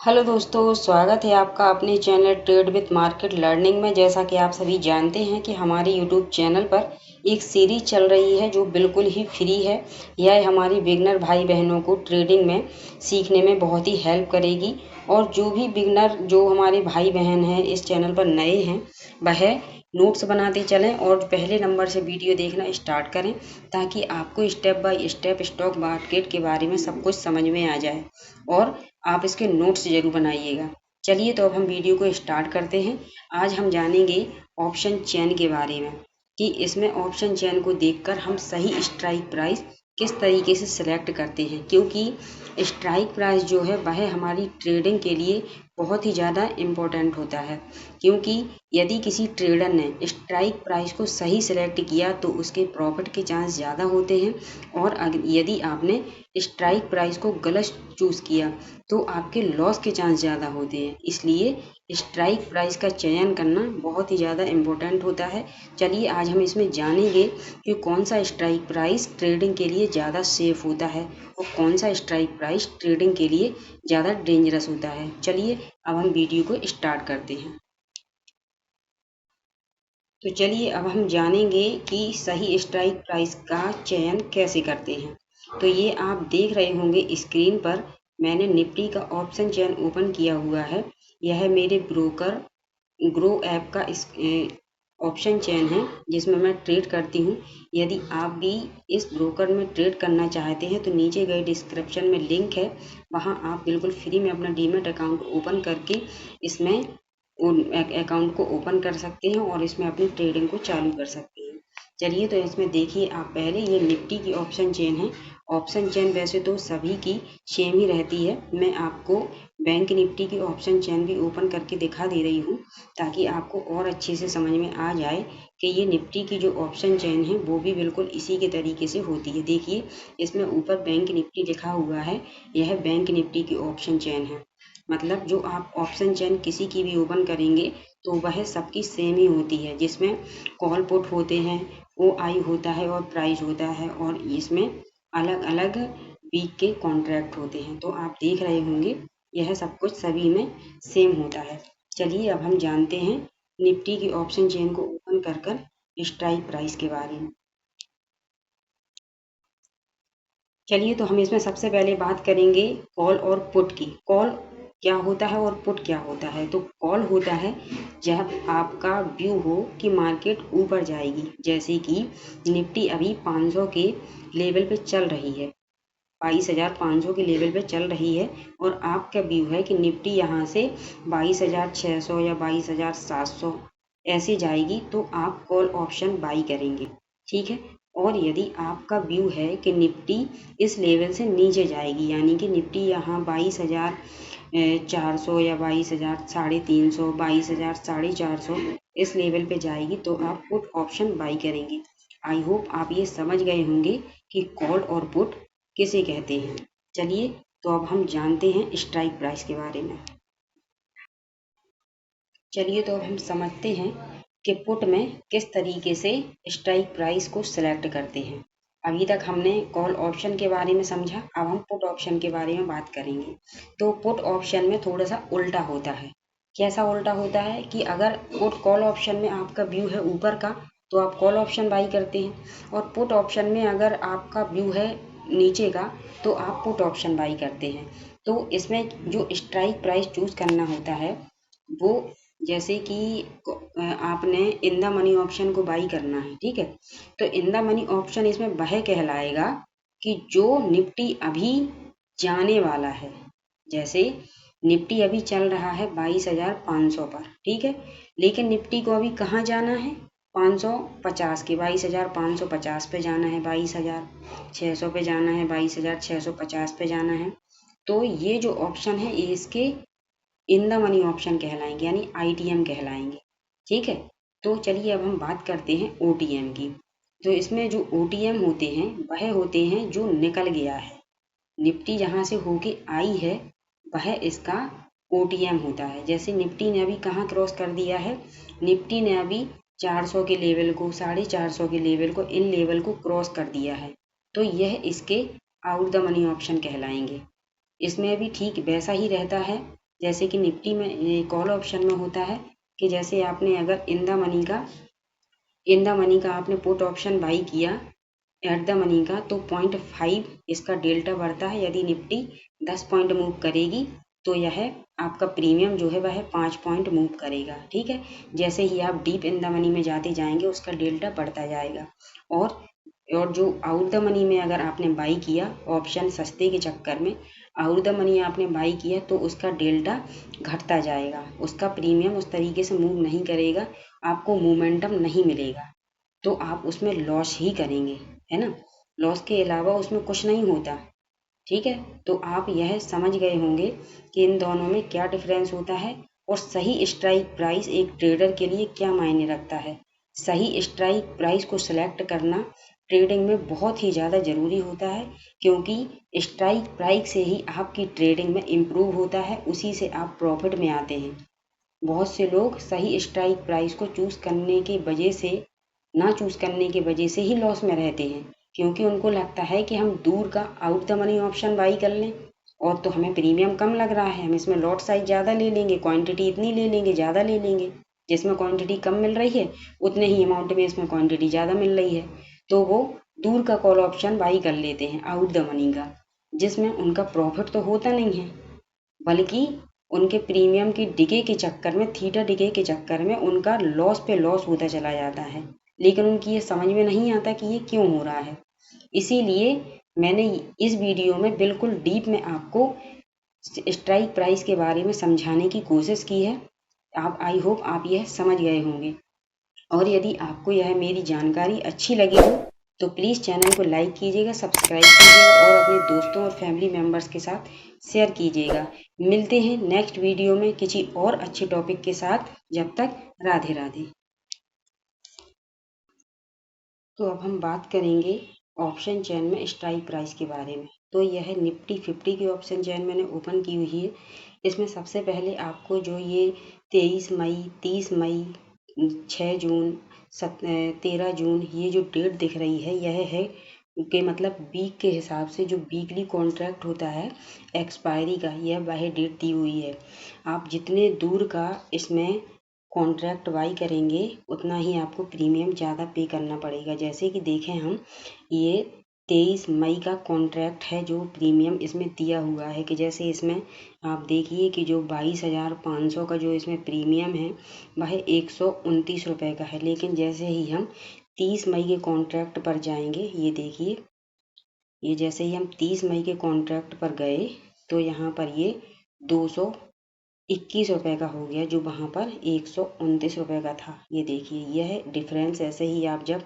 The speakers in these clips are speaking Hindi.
हेलो दोस्तों, स्वागत है आपका अपने channel trade with market learning में। जैसा कि आप सभी जानते हैं कि हमारे यूट्यूब चैनल पर एक सीरीज चल रही है जो बिल्कुल ही फ्री है। यह हमारी बिगनर भाई बहनों को ट्रेडिंग में सीखने में बहुत ही हेल्प करेगी। और जो भी बिगनर जो हमारे भाई बहन हैं इस चैनल पर नए हैं, वह नोट्स बनाते चलें और पहले नंबर से वीडियो देखना स्टार्ट करें, ताकि आपको step by step stock market के बारे में सब कुछ समझ में आ जाए और आप इसके नोट्स जरूर बनाइएगा। चलिए तो अब हम वीडियो को स्टार्ट करते हैं। आज हम जानेंगे ऑप्शन चेन के बारे में कि इसमें ऑप्शन चेन को देखकर हम सही स्ट्राइक प्राइस किस तरीके से सिलेक्ट करते हैं, क्योंकि स्ट्राइक प्राइस जो है वह हमारी ट्रेडिंग के लिए बहुत ही ज़्यादा इम्पोर्टेंट होता है। क्योंकि यदि किसी ट्रेडर ने स्ट्राइक प्राइस को सही सिलेक्ट किया तो उसके प्रॉफिट के चांस ज़्यादा होते हैं, और यदि आपने स्ट्राइक प्राइस को गलत चूज़ किया तो आपके लॉस के चांस ज़्यादा होते हैं। इसलिए स्ट्राइक प्राइस का चयन करना बहुत ही ज़्यादा इम्पोर्टेंट होता है। चलिए आज हम इसमें जानेंगे कि कौन सा स्ट्राइक प्राइस ट्रेडिंग के लिए ज़्यादा सेफ होता है और कौन सा स्ट्राइक प्राइस ट्रेडिंग के लिए ज़्यादा डेंजरस होता है। चलिए अब हम वीडियो को स्टार्ट करते हैं। तो चलिए अब हम जानेंगे कि सही स्ट्राइक प्राइस का चयन कैसे करते हैं। तो ये आप देख रहे होंगे स्क्रीन पर, मैंने निफ्टी का ऑप्शन चेन ओपन किया हुआ है। यह मेरे ब्रोकर ग्रो ऐप का ऑप्शन चेन है जिसमें मैं ट्रेड करती हूँ। यदि आप भी इस ब्रोकर में ट्रेड करना चाहते हैं तो नीचे गए डिस्क्रिप्शन में लिंक है, वहाँ आप बिल्कुल फ्री में अपना डीमैट अकाउंट ओपन करके इसमें अकाउंट को ओपन कर सकते हैं और इसमें अपनी ट्रेडिंग को चालू कर सकते हैं। चलिए तो इसमें देखिए आप, पहले ये निफ्टी की ऑप्शन चेन है। ऑप्शन चेन वैसे तो सभी की सेम ही रहती है। मैं आपको बैंक निफ्टी की ऑप्शन चेन भी ओपन करके दिखा दे रही हूँ, ताकि आपको और अच्छे से समझ में आ जाए कि ये निफ्टी की जो ऑप्शन चेन है वो भी बिल्कुल इसी के तरीके से होती है। देखिए इसमें ऊपर बैंक निफ्टी लिखा हुआ है, यह बैंक निफ्टी की ऑप्शन चेन है। मतलब जो आप ऑप्शन चेन किसी की भी ओपन करेंगे तो वह सबकी सेम ही होती है, जिसमें कॉल पुट होते हैं, OI होता है और प्राइस होता है, और इसमें अलग अलग वीक के कॉन्ट्रैक्ट होते हैं। तो आप देख रहे होंगे यह सब कुछ सभी में सेम होता है। चलिए अब हम जानते हैं निफ्टी की ऑप्शन चेन को ओपन कर कर स्ट्राइक प्राइस के बारे में। चलिए तो हम इसमें सबसे पहले बात करेंगे कॉल और पुट की। कॉल क्या होता है और पुट क्या होता है। तो कॉल होता है जब आपका व्यू हो कि मार्केट ऊपर जाएगी, जैसे कि निफ्टी अभी 500 के लेवल पे चल रही है, 22,500 के लेवल पे चल रही है, और आपका व्यू है कि निफ्टी यहाँ से 22,600 या 22,700 ऐसे जाएगी, तो आप कॉल ऑप्शन बाई करेंगे। ठीक है। और यदि आपका व्यू है कि निफ्टी इस लेवल से नीचे जाएगी, यानी कि निफ्टी यहाँ 22,400 या 22,350, 22,450 इस लेवल पे जाएगी, तो आप पुट ऑप्शन बाई करेंगे। आई होप आप ये समझ गए होंगे कि कॉल और पुट किसे कहते हैं। चलिए तो अब हम जानते हैं स्ट्राइक प्राइस के बारे में। चलिए तो अब हम समझते हैं कि पुट में किस तरीके से स्ट्राइक प्राइस को सिलेक्ट करते हैं। अभी तक हमने कॉल ऑप्शन के बारे में समझा, अब हम पुट ऑप्शन के बारे में बात करेंगे। तो पुट ऑप्शन में थोड़ा सा उल्टा होता है। कैसा उल्टा होता है कि अगर पुट कॉल ऑप्शन में आपका व्यू है ऊपर का तो आप कॉल ऑप्शन बाई करते हैं, और पुट ऑप्शन में अगर आपका व्यू है नीचे का तो आप पुट ऑप्शन बाई करते हैं। तो इसमें जो स्ट्राइक प्राइस चूज करना होता है वो, जैसे कि आपने इन द मनी ऑप्शन को बाई करना है, ठीक है। तो इन द मनी ऑप्शन इसमें वह कहलाएगा कि जो निफ्टी अभी जाने वाला है। जैसे निफ्टी अभी चल रहा है 22,500 पर, ठीक है, लेकिन निफ्टी को अभी कहाँ जाना है, 550 के 22,550 पे जाना है, 22,600 पे जाना है, 22,650 पे जाना है। तो ये जो ऑप्शन है ये इसके इन द मनी ऑप्शन कहलाएंगे, यानी ITM कहलाएंगे। ठीक है। तो चलिए अब हम बात करते हैं OTM की। तो इसमें जो OTM होते हैं वह होते हैं जो निकल गया है, निफ्टी जहाँ से होके आई है वह इसका OTM होता है। जैसे निफ्टी ने अभी कहाँ क्रॉस कर दिया है, निफ्टी ने अभी 400 के लेवल को, 450 के लेवल को, इन लेवल को क्रॉस कर दिया है, तो यह इसके आउट द मनी ऑप्शन कहलाएंगे। इसमें भी ठीक वैसा ही रहता है। जैसे कि निफ्टी में ये कॉल ऑप्शन में होता है कि जैसे आपने अगर इन द मनी का आपने पुट ऑप्शन बाई किया एट द मनी का, तो 0.5 इसका डेल्टा बढ़ता है। यदि निफ्टी 10 पॉइंट मूव करेगी तो यह आपका प्रीमियम जो है वह 5 पॉइंट मूव करेगा। ठीक है, जैसे ही आप डीप इन द मनी में जाते जाएंगे उसका डेल्टा बढ़ता जाएगा। और जो आउट द मनी में अगर आपने बाई किया ऑप्शन सस्ते के चक्कर में, आउट द मनी आपने बाई किया तो उसका डेल्टा घटता जाएगा, उसका प्रीमियम उस तरीके से मूव नहीं करेगा, आपको मोमेंटम नहीं मिलेगा, तो आप उसमें लॉस ही करेंगे, है ना। लॉस के अलावा उसमें कुछ नहीं होता। ठीक है, तो आप यह समझ गए होंगे कि इन दोनों में क्या डिफरेंस होता है और सही स्ट्राइक प्राइस एक ट्रेडर के लिए क्या मायने रखता है। सही स्ट्राइक प्राइस को सिलेक्ट करना ट्रेडिंग में बहुत ही ज़्यादा ज़रूरी होता है, क्योंकि स्ट्राइक प्राइस से ही आपकी ट्रेडिंग में इम्प्रूव होता है, उसी से आप प्रॉफिट में आते हैं। बहुत से लोग सही स्ट्राइक प्राइस को चूज़ करने की वजह से, ना चूज़ करने की वजह से ही लॉस में रहते हैं, क्योंकि उनको लगता है कि हम दूर का out the money option by कर लें और तो हमें प्रीमियम कम लग रहा है, हम इसमें लॉट साइज ज़्यादा ले लेंगे, क्वांटिटी इतनी ले लेंगे, ज़्यादा ले लेंगे। जिसमें क्वांटिटी कम मिल रही है उतने ही अमाउंट में इसमें क्वांटिटी ज़्यादा मिल रही है, तो वो दूर का कॉल ऑप्शन बाई कर लेते हैं आउट द मनी का, जिसमें उनका प्रॉफिट तो होता नहीं है, बल्कि उनके प्रीमियम की डिके के चक्कर में, थीटा डिके के चक्कर में उनका लॉस पे लॉस होता चला जाता है। लेकिन उनकी ये समझ में नहीं आता कि ये क्यों हो रहा है। इसीलिए मैंने इस वीडियो में बिल्कुल डीप में आपको स्ट्राइक प्राइस के बारे में समझाने की कोशिश की है। आप, आई होप आप यह समझ गए होंगे। और यदि आपको यह मेरी जानकारी अच्छी लगी हो तो प्लीज़ चैनल को लाइक कीजिएगा, सब्सक्राइब कीजिएगा और अपने दोस्तों और फैमिली मेम्बर्स के साथ शेयर कीजिएगा। मिलते हैं नेक्स्ट वीडियो में किसी और अच्छे टॉपिक के साथ। जब तक राधे राधे। तो अब हम बात करेंगे ऑप्शन चेन में स्ट्राइक प्राइस के बारे में। तो यह निफ्टी 50 की ऑप्शन चेन मैंने ओपन की हुई है। इसमें सबसे पहले आपको जो ये 23 मई, 30 मई, 6 जून, 13 जून, ये जो डेट दिख रही है यह है कि मतलब वीक के हिसाब से जो वीकली कॉन्ट्रैक्ट होता है एक्सपायरी का, यह वह डेट दी हुई है। आप जितने दूर का इसमें कॉन्ट्रैक्ट बाई करेंगे उतना ही आपको प्रीमियम ज़्यादा पे करना पड़ेगा। जैसे कि देखें हम, ये 23 मई का कॉन्ट्रैक्ट है जो प्रीमियम इसमें दिया हुआ है, कि जैसे इसमें आप देखिए कि जो 22,500 का जो इसमें प्रीमियम है वह 129 रुपये का है। लेकिन जैसे ही हम 30 मई के कॉन्ट्रैक्ट पर जाएंगे, ये देखिए, ये जैसे ही हम 30 मई के कॉन्ट्रैक्ट पर गए तो यहाँ पर ये 221 रुपये का हो गया, जो वहाँ पर 129 रुपये का था। ये देखिए, यह डिफरेंस। ऐसे ही आप जब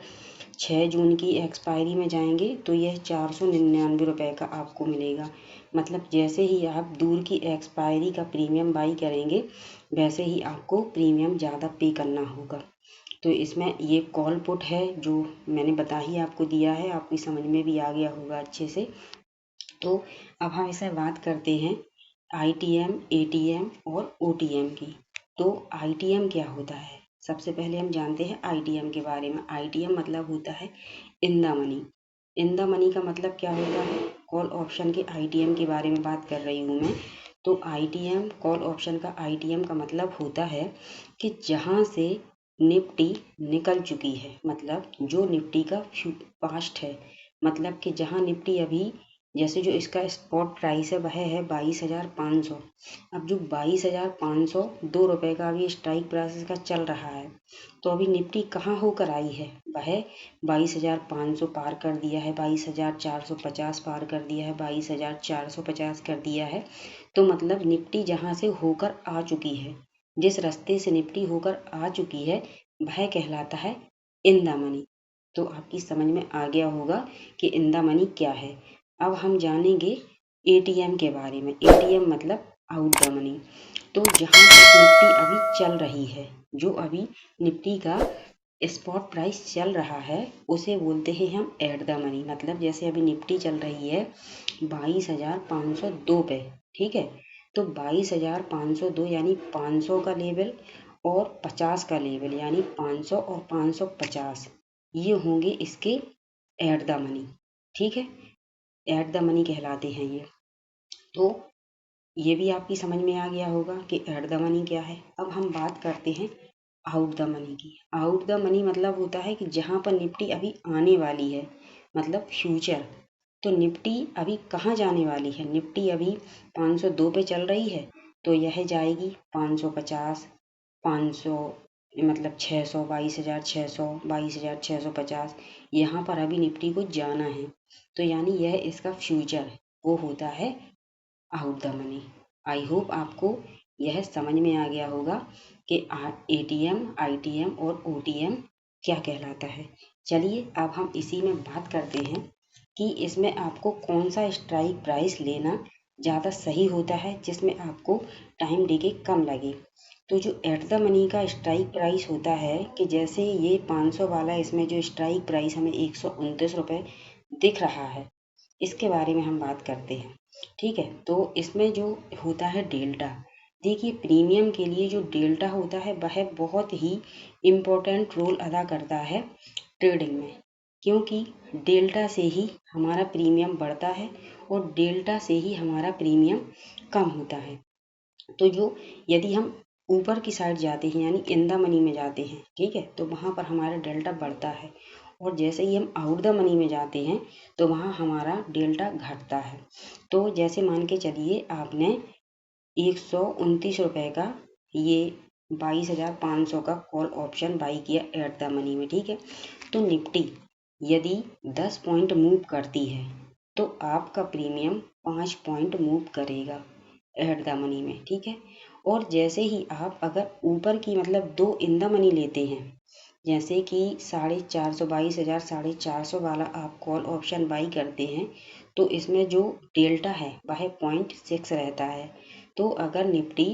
6 जून की एक्सपायरी में जाएंगे तो यह 499 रुपये का आपको मिलेगा। मतलब जैसे ही आप दूर की एक्सपायरी का प्रीमियम बाई करेंगे वैसे ही आपको प्रीमियम ज़्यादा पे करना होगा। तो इसमें ये कॉल पुट है जो मैंने बता ही आपको दिया है, आपकी समझ में भी आ गया होगा अच्छे से। तो अब हम इसे बात करते हैं ITM, ATM और OTM की। तो ITM क्या होता है? सबसे पहले हम जानते हैं ITM के बारे में। ITM मतलब होता है in the money. In the money का मतलब क्या होता है? कॉल ऑप्शन के ITM के बारे में बात कर रही हूँ मैं। तो ITM, कॉल ऑप्शन का ITM का मतलब होता है कि जहाँ से निफ्टी निकल चुकी है, मतलब जो निफ्टी का पास्ट है, मतलब कि जहाँ निफ्टी अभी, जैसे जो इसका स्पॉट प्राइस है वह है 22,500। अब जो 22,500 2 रुपये का अभी स्ट्राइक प्राइस का चल रहा है, तो अभी निफ्टी कहाँ होकर आई है? वह 22,500 पार कर दिया है, 22,450 पार कर दिया है, 22,450 कर दिया है। तो मतलब निफ्टी जहाँ से होकर आ चुकी है, जिस रास्ते से निफ्टी होकर आ चुकी है वह कहलाता है इन द मनी। तो आपकी समझ में आ गया होगा कि इन द मनी क्या है। अब हम जानेंगे ATM के बारे में। ATM मतलब आउट द मनी। तो जहाँ तक निफ्टी अभी चल रही है, जो अभी निफ्टी का स्पॉट प्राइस चल रहा है उसे बोलते हैं हम एट द मनी। मतलब जैसे अभी निफ्टी चल रही है 22,502 पे, ठीक है। तो 22,502 यानी 500 का लेवल और 50 का लेवल, यानी 500 और 550, ये होंगे इसके एट द मनी। ठीक है, एट द मनी कहलाते हैं ये। तो ये भी आपकी समझ में आ गया होगा कि एट द मनी क्या है। अब हम बात करते हैं आउट द मनी की। आउट द मनी मतलब होता है कि जहाँ पर निफ्टी अभी आने वाली है, मतलब फ्यूचर। तो निफ्टी अभी कहाँ जाने वाली है? निफ्टी अभी 502 पे चल रही है, तो यह जाएगी 550, 500, मतलब 600, 22,600, 22,650। यहाँ पर अभी निफ्टी को जाना है, तो यानी यह इसका फ्यूचर है, वो होता है out the money. I hope आपको यह समझ में आ गया होगा कि एटीएम, आईटीएम और ओटीएम क्या कहलाता है। चलिए अब हम इसी में बात करते हैं कि इसमें आपको कौन सा स्ट्राइक प्राइस लेना ज़्यादा सही होता है, जिसमें आपको टाइम डिले कम लगे। तो जो एट द मनी का स्ट्राइक प्राइस होता है, कि जैसे ये 500 वाला, इसमें जो स्ट्राइक प्राइस हमें 129 रुपये दिख रहा है, इसके बारे में हम बात करते हैं। ठीक है, तो इसमें जो होता है डेल्टा, देखिए प्रीमियम के लिए जो डेल्टा होता है वह बहुत ही इम्पोर्टेंट रोल अदा करता है ट्रेडिंग में, क्योंकि डेल्टा से ही हमारा प्रीमियम बढ़ता है और डेल्टा से ही हमारा प्रीमियम कम होता है। तो जो यदि हम ऊपर की साइड जाते हैं, यानी इन द मनी में जाते हैं, ठीक है, तो वहाँ पर हमारा डेल्टा बढ़ता है, और जैसे ही हम आउट द मनी में जाते हैं तो वहाँ हमारा डेल्टा घटता है। तो जैसे मान के चलिए आपने 129 रुपये का ये 22,500 का कॉल ऑप्शन बाई किया एट द मनी में, ठीक है। तो निफ्टी यदि 10 पॉइंट मूव करती है तो आपका प्रीमियम 5 पॉइंट मूव करेगा एट द मनी में, ठीक है। और जैसे ही आप अगर ऊपर की, मतलब 2 इन द मनी लेते हैं, जैसे कि 450, 22,000, 450 वाला आप कॉल ऑप्शन बाई करते हैं, तो इसमें जो डेल्टा है वह 0.6 रहता है। तो अगर निफ्टी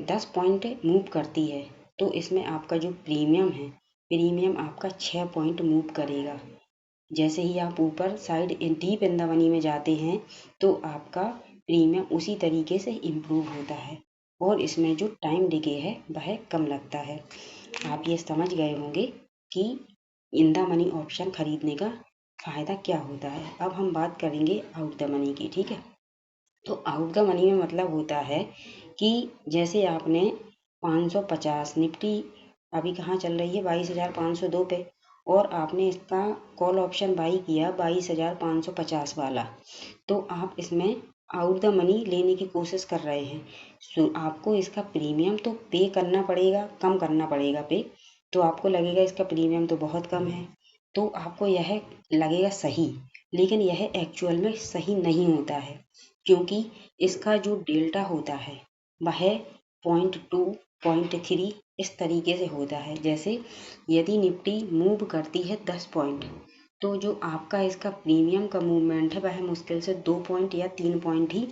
10 पॉइंट मूव करती है तो इसमें आपका जो प्रीमियम है, प्रीमियम आपका 6 पॉइंट मूव करेगा। जैसे ही आप ऊपर side deep in the money में जाते हैं तो आपका प्रीमियम उसी तरीके से इम्प्रूव होता है, और इसमें जो टाइम डिले है वह कम लगता है। आप ये समझ गए होंगे कि इन द मनी ऑप्शन खरीदने का फ़ायदा क्या होता है। अब हम बात करेंगे आउट द मनी की, ठीक है। तो आउट द मनी में मतलब होता है कि जैसे आपने 550, निफ्टी अभी कहाँ चल रही है, 22,502 पे, और आपने इसका कॉल ऑप्शन बाई किया 22,550 वाला, तो आप इसमें आउट द मनी लेने की कोशिश कर रहे हैं। सो आपको इसका प्रीमियम तो पे करना पड़ेगा, कम करना पड़ेगा पे। तो आपको लगेगा इसका प्रीमियम तो बहुत कम है, तो आपको यह लगेगा सही, लेकिन यह एक्चुअल में सही नहीं होता है, क्योंकि इसका जो डेल्टा होता है वह 0.2, 0.3 इस तरीके से होता है। जैसे यदि निफ्टी मूव करती है 10 पॉइंट, तो जो आपका इसका प्रीमियम का मूवमेंट है वह मुश्किल से 2 पॉइंट या 3 पॉइंट ही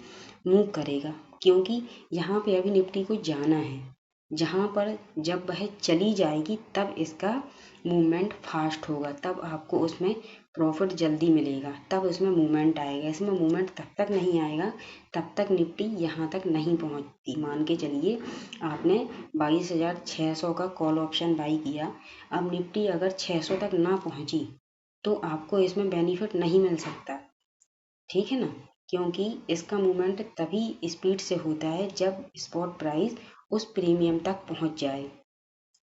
मूव करेगा, क्योंकि यहाँ पे अभी निफ्टी को जाना है। जहाँ पर जब वह चली जाएगी तब इसका मूवमेंट फास्ट होगा, तब आपको उसमें प्रॉफिट जल्दी मिलेगा, तब उसमें मूवमेंट आएगा। इसमें मूवमेंट तब तक नहीं आएगा तब तक निफ्टी यहाँ तक नहीं पहुँचती। मान के चलिए आपने 22,600 का कॉल ऑप्शन बाई किया, अब निफ्टी अगर 600 तक ना पहुँची तो आपको इसमें बेनिफिट नहीं मिल सकता, ठीक है ना, क्योंकि इसका मूवमेंट तभी स्पीड से होता है जब स्पॉट प्राइस उस प्रीमियम तक पहुंच जाए।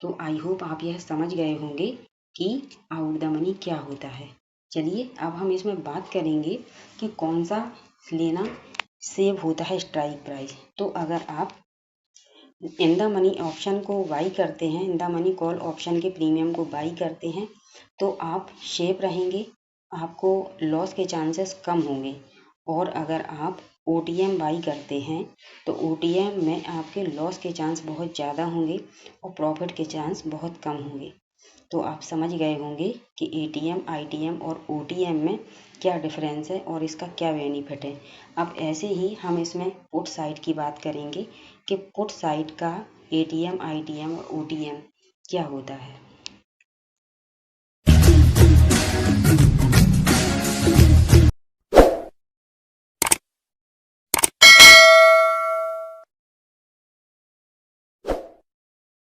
तो आई होप आप यह समझ गए होंगे कि आउट द मनी क्या होता है। चलिए अब हम इसमें बात करेंगे कि कौन सा लेना सेव होता है स्ट्राइक प्राइस। तो अगर आप इन द मनी ऑप्शन को बाई करते हैं, in the money call option के प्रीमियम को बाई करते हैं, तो आप सेफ रहेंगे, आपको लॉस के चांसेस कम होंगे। और अगर आप ओटीएम बाई करते हैं तो ओटीएम में आपके लॉस के चांस बहुत ज़्यादा होंगे और प्रॉफिट के चांस बहुत कम होंगे। तो आप समझ गए होंगे कि एटीएम, आईटीएम और ओटीएम में क्या डिफरेंस है और इसका क्या बेनिफिट है। अब ऐसे ही हम इसमें पुट साइड की बात करेंगे कि पुट साइड का एटीएम, आईटीएम और ओटीएम क्या होता है।